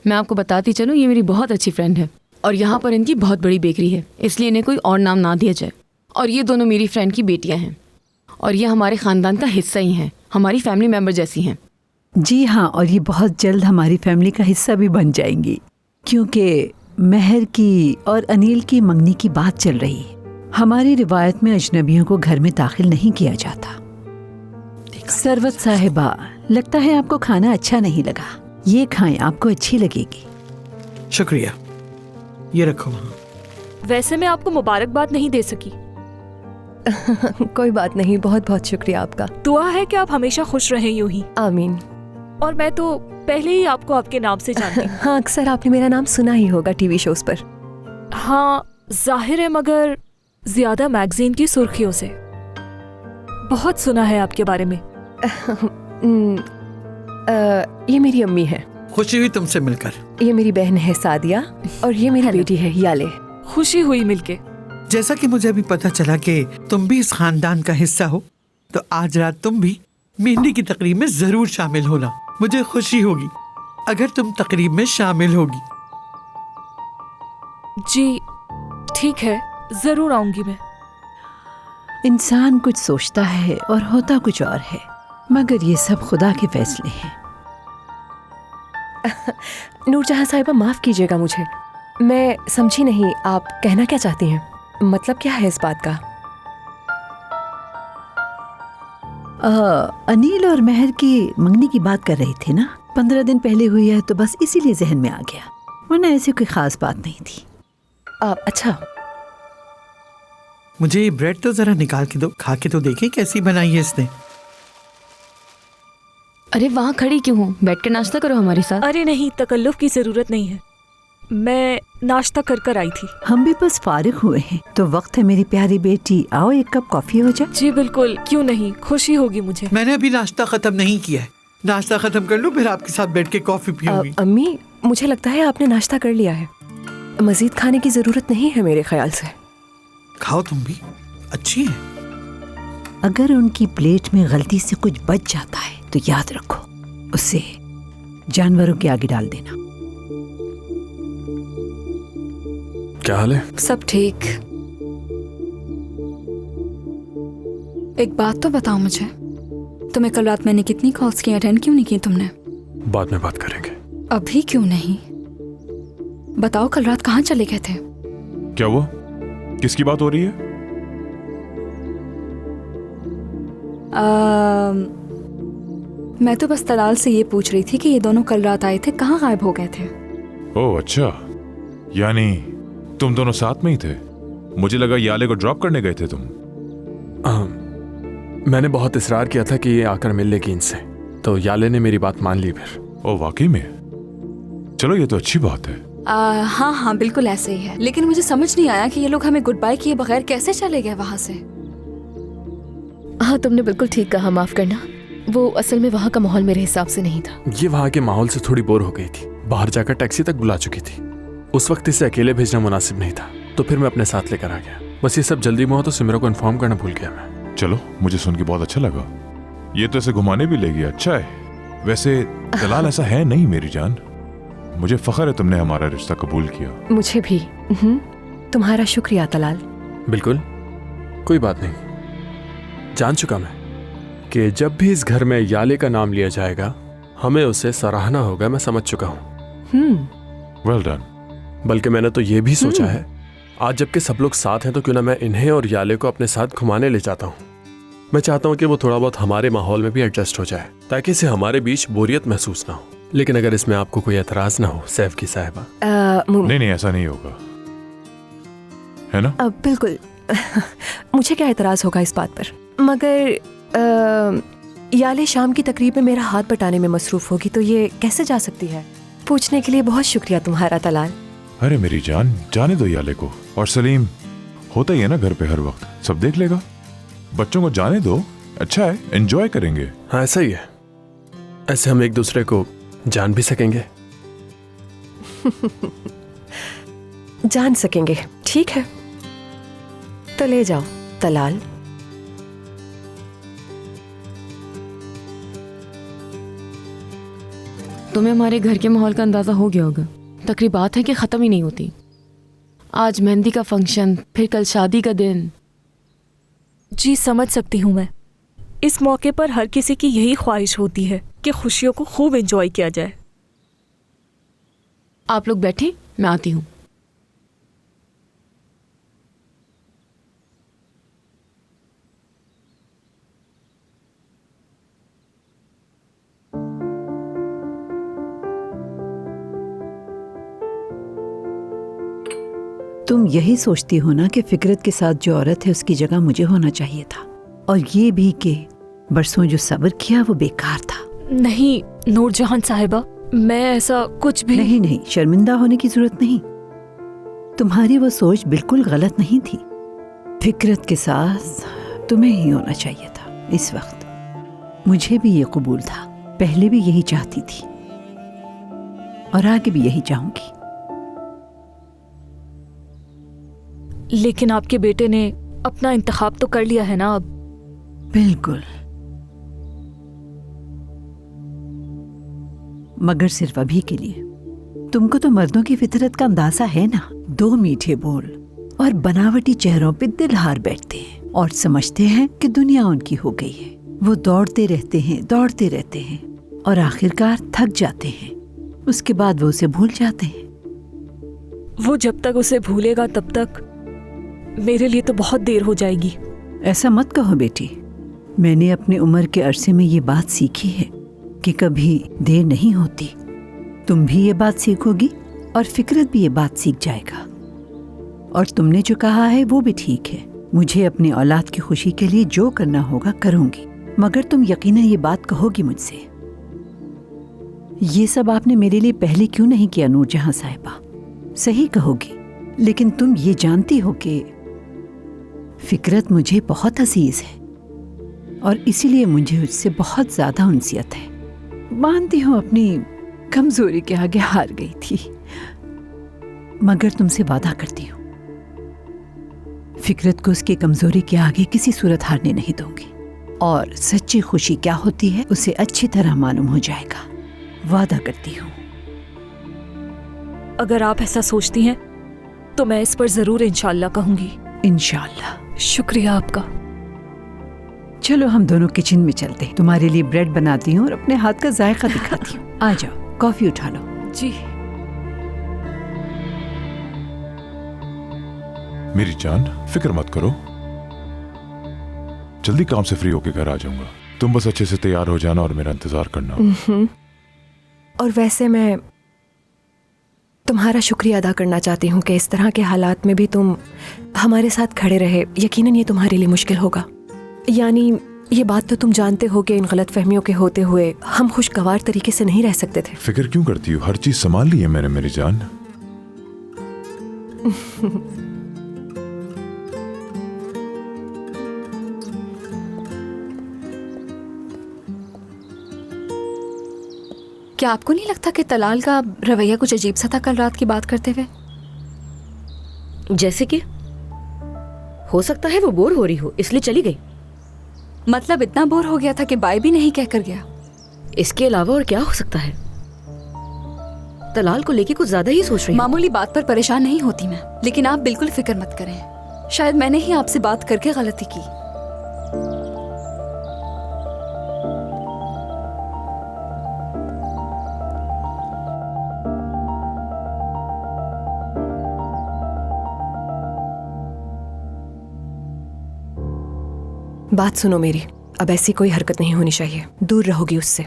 मैं आपको बताती चलूँ, ये मेरी बहुत अच्छी फ्रेंड है और यहाँ पर इनकी बहुत बड़ी बेकरी है, इसलिए इन्हें कोई और नाम ना दिया जाए। और ये दोनों मेरी फ्रेंड की बेटियाँ हैं और ये हमारे ख़ानदान का हिस्सा ही हैं, हमारी फैमिली मेम्बर जैसी हैं। जी हाँ, और ये बहुत जल्द हमारी फैमिली का हिस्सा भी बन जाएंगी, क्योंकि महर की और अनिल की मंगनी की बात चल रही है। हमारी रिवायत में अजनबियों को घर में दाखिल नहीं किया जाता। सरवत साहिबा, लगता है आपको खाना अच्छा नहीं लगा, ये खाएं, आपको अच्छी लगेगी। शुक्रिया, ये रखो। वैसे मैं आपको मुबारकबाद नहीं दे सकी। कोई बात नहीं, बहुत बहुत शुक्रिया आपका। दुआ है कि आप हमेशा खुश रहें यूं ही। आमीन। और मैं तो पहले ही आपको आपके नाम से जानती हूँ। हाँ, अक्सर आपने मेरा नाम सुना ही होगा टीवी शोज पर। हाँ जाहिर है, मगर ज्यादा मैगजीन की सुर्खियों से। बहुत सुना है आपके बारे में। ये मेरी अम्मी है। खुशी हुई तुमसे मिलकर। ये मेरी बहन है सादिया और ये मेरी बेटी है याले। खुशी हुई मिलके। जैसा कि मुझे अभी पता चला कि तुम भी इस खानदान का हिस्सा हो, तो आज रात तुम भी मेहंदी की तकरीब में जरूर शामिल होना। मुझे खुशी होगी अगर तुम तकरीब में शामिल होगी। जी ठीक है, जरूर आऊंगी मैं। इंसान कुछ सोचता है और होता कुछ और है, मगर ये सब खुदा के फैसले हैं। नूरजहां साहिबा, माफ कीजिएगा मुझे, मैं समझी नहीं, आप कहना क्या चाहती हैं? मतलब क्या है इस बात का? अनिल और महर की मंगनी की बात कर रही थी ना, 15 दिन पहले हुई है, तो बस इसीलिए जहन में आ गया, वरना ऐसी कोई खास बात नहीं थी। अच्छा, मुझे ये ब्रेड तो जरा निकाल के दो, खा के तो देखें कैसी बनाई है इसने। अरे वहाँ खड़ी क्यों हो, बैठ कर नाश्ता करो हमारे साथ। अरे नहीं, तकल्लुफ की जरूरत नहीं है, मैं नाश्ता कर कर आई थी। हम भी बस फारिग हुए हैं, तो वक्त है मेरी प्यारी बेटी, आओ एक कप कॉफी हो जाए। जी बिल्कुल, क्यों नहीं, खुशी होगी मुझे। मैंने अभी नाश्ता खत्म नहीं किया है, नाश्ता खत्म कर लूं फिर आपके साथ बैठ के कॉफी पीऊंगी। अम्मी, मुझे लगता है आपने नाश्ता कर लिया है, मजीद खाने की जरूरत नहीं है मेरे ख्याल से। खाओ तुम भी, अच्छी है। अगर उनकी प्लेट में गलती से कुछ बच जाता है तो याद रखो, उसे जानवरों के आगे डाल देना। क्या हाल है? सब ठीक। एक बात तो बताओ मुझे, तुम्हें कल रात मैंने कितनी कॉल्स की, अटेंड क्यों नहीं की तुमने? बाद में बात करेंगे। अभी क्यों नहीं? बताओ, कल रात कहाँ चले गए थे? क्या हुआ? किसकी बात हो रही है? मैं तो बस तलाल से ये पूछ रही थी कि ये दोनों कल रात आए थे, कहाँ गायब हो गए थे? ओह अच्छा, यानी तुम दोनों साथ में ही थे। मुझे लगा याले को ड्रॉप करने गए थे तुम। मैंने बहुत इस्रार किया था कि ये आकर मिल लेगी इनसे, तो याले ने मेरी बात मान ली फिर। ओह वाकई में? चलो ये तो अच्छी बात है। हाँ हाँ बिल्कुल ऐसे ही है, लेकिन मुझे समझ नहीं आया कि ये लोग हमें गुड बाय किए बगैर कैसे चले गए वहाँ से। हाँ तुमने बिल्कुल ठीक कहा, माफ करना, वो असल में वहाँ का माहौल मेरे हिसाब से नहीं था। ये वहाँ के माहौल से थोड़ी बोर हो गई थी, बाहर जाकर टैक्सी तक बुला चुकी थी। उस वक्त इसे अकेले भेजना मुनासिब नहीं था, तो फिर मैं अपने साथ लेकर आ गया। बस ये सब जल्दी में हो तो सिमरा को इन्फॉर्म करना भूल गया मैं। चलो, मुझे सुन के बहुत अच्छा लगा। ये तो ऐसे घुमाने भी ले गया, अच्छा है। वैसे दलाल ऐसा है नहीं मेरी जान, मुझे फख्र है तुमने हमारा रिश्ता कबूल किया। मुझे भी। तुम्हारा शुक्रिया तलाल। बिल्कुल, कोई बात नहीं। जान चुका मैं कि जब भी इस घर में याले का नाम लिया जाएगा हमें उसे सराहना होगा। मैं समझ चुका हूँ। Well done. बल्कि मैंने तो ये भी सोचा है, आज जबकि सब लोग साथ हैं तो क्यों ना मैं इन्हें और याले को अपने साथ घुमाने ले जाता हूँ। मैं चाहता हूँ कि वो थोड़ा बहुत हमारे माहौल में भी एडजस्ट हो जाए, ताकि इसे हमारे बीच बोरियत महसूस ना हो। लेकिन अगर इसमें आपको कोई एतराज ना हो सैफ की साहिबा। नहीं नहीं, ऐसा नहीं होगा, है ना? बिल्कुल। मुझे क्या एतराज होगा इस बात पर, मगर याले शाम की तकरीब में मेरा हाथ बटाने में मसरूफ होगी, तो ये कैसे जा सकती है? पूछने के लिए बहुत शुक्रिया तुम्हारा तलाल। अरे मेरी जान, जाने दो याले को। और सलीम होता ही है ना घर पे हर वक्त, सब देख लेगा। बच्चों को जाने दो, अच्छा है, एंजॉय करेंगे। हाँ ऐसा ही है, ऐसे हम एक दूसरे को जान भी सकेंगे। जान सकेंगे, ठीक है, तो ले जाओ तलाल। तुम्हें हमारे घर के माहौल का अंदाज़ा हो गया होगा। तकरीबात है कि ख़त्म ही नहीं होती। आज मेहंदी का फंक्शन, फिर कल शादी का दिन। जी समझ सकती हूँ मैं। इस मौके पर हर किसी की यही ख्वाहिश होती है कि खुशियों को खूब एंजॉय किया जाए। आप लोग बैठे, मैं आती हूँ। तुम यही सोचती हो ना कि फिकरत के साथ जो औरत है उसकी जगह मुझे होना चाहिए था, और ये भी कि बरसों जो सब्र किया वो बेकार था। नहीं नूरजहां साहिबा, मैं ऐसा कुछ भी नहीं, शर्मिंदा होने की जरूरत नहीं। तुम्हारी वो सोच बिल्कुल गलत नहीं थी। फिकरत के साथ तुम्हें ही होना चाहिए था इस वक्त। मुझे भी ये कबूल था, पहले भी यही चाहती थी और आगे भी यही चाहूंगी। लेकिन आपके बेटे ने अपना इंतखाब तो कर लिया है ना अब। बिल्कुल, मगर सिर्फ अभी के लिए। तुमको तो मर्दों की फितरत का अंदाजा है ना। 2 मीठे बोल और बनावटी चेहरों पे दिल हार बैठते हैं और समझते हैं कि दुनिया उनकी हो गई है। वो दौड़ते रहते हैं और आखिरकार थक जाते हैं। उसके बाद वो उसे भूल जाते हैं। वो जब तक उसे भूलेगा तब तक मेरे लिए तो बहुत देर हो जाएगी। ऐसा मत कहो बेटी। मैंने अपने उम्र के अरसे में ये बात सीखी है कि कभी देर नहीं होती। तुम भी ये बात सीखोगी और फिकरत भी ये बात सीख जाएगा। और तुमने जो कहा है वो भी ठीक है। मुझे अपनी औलाद की खुशी के लिए जो करना होगा करूंगी, मगर तुम यकीनन ये बात कहोगी मुझसे। ये सब आपने मेरे लिए पहले क्यों नहीं किया नूरजहां साहिबा? सही कहोगी, लेकिन तुम ये जानती हो कि फिकरत मुझे बहुत अजीज है और इसीलिए मुझे उससे बहुत ज्यादा उनसियत है। मानती हूँ अपनी कमजोरी के आगे हार गई थी, मगर तुमसे वादा करती हूँ फिकरत को उसकी कमजोरी के आगे किसी सूरत हारने नहीं दूंगी, और सच्ची खुशी क्या होती है उसे अच्छी तरह मालूम हो जाएगा। वादा करती हूँ। अगर आप ऐसा सोचती हैं तो मैं इस पर जरूर इंशाल्लाह कहूंगी। इंशाल्लाह। शुक्रिया आपका। चलो हम दोनों किचन में चलते हैं। तुम्हारे लिए ब्रेड बनाती हूँ और अपने हाथ का जायका दिखाती हूँ। आ जाओ, कॉफी उठा लो। जी। मेरी जान, फिक्र मत करो, जल्दी काम से फ्री होके घर आ जाऊंगा। तुम बस अच्छे से तैयार हो जाना और मेरा इंतजार करना। और वैसे मैं तुम्हारा शुक्रिया अदा करना चाहती हूँ कि इस तरह के हालात में भी तुम हमारे साथ खड़े रहे। यकीनन ये तुम्हारे लिए मुश्किल होगा। यानी ये बात तो तुम जानते हो कि इन गलत फहमियों के होते हुए हम खुशगवार तरीके से नहीं रह सकते थे। फिक्र क्यों करती हो? हर चीज संभाल ली है मैंने मेरी जान। क्या आपको नहीं लगता कि तलाल का रवैया कुछ अजीब सा था कल रात की बात करते हुए? जैसे कि हो सकता है वो बोर हो रही हो इसलिए चली गई। मतलब इतना बोर हो गया था कि बाय भी नहीं कहकर गया। इसके अलावा और क्या हो सकता है? तलाल को लेके कुछ ज्यादा ही सोच रही हूँ। मामूली बात पर परेशान नहीं होती मैं, लेकिन आप बिल्कुल फिक्र मत करें। शायद मैंने ही आपसे बात करके गलती की। बात सुनो मेरी, अब ऐसी कोई हरकत नहीं होनी चाहिए। दूर रहोगी उससे।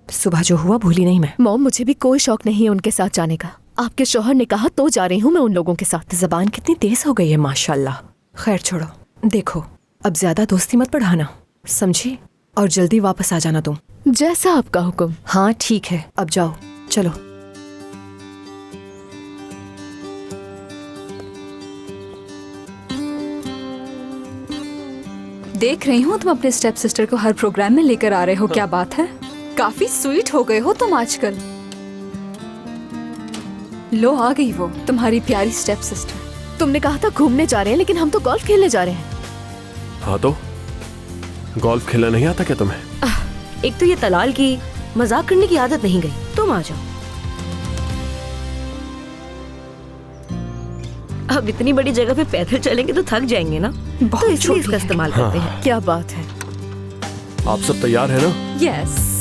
सुबह जो हुआ भूली नहीं मैं। मॉम, मुझे भी कोई शौक नहीं है उनके साथ जाने का। आपके शौहर ने कहा तो जा रही हूँ मैं उन लोगों के साथ। जबान कितनी तेज हो गई है माशाल्लाह। खैर छोड़ो, देखो अब ज्यादा दोस्ती मत बढ़ाना, समझी? और जल्दी वापस आ जाना तुम। जैसा आपका हुक्म। हाँ ठीक है, अब जाओ, चलो। देख रही हूँ तुम अपने स्टेप सिस्टर को हर प्रोग्राम में लेकर आ रहे हो। क्या बात है, काफी स्वीट हो गए हो तुम आजकल। लो आ गई वो तुम्हारी प्यारी स्टेप सिस्टर। तुमने कहा था घूमने जा रहे हैं, लेकिन हम तो गोल्फ खेलने जा रहे हैं। हाँ तो गोल्फ खेलना नहीं आता क्या तुम्हें? एक तो ये तलाल की मजाक करने की आदत नहीं गई। तुम आ जाओ। अब इतनी बड़ी जगह पे पैदल चलेंगे तो थक जाएंगे ना, तो इसलिए इसका इस्तेमाल करते हैं। क्या बात है। आप सब तैयार है ना? यस।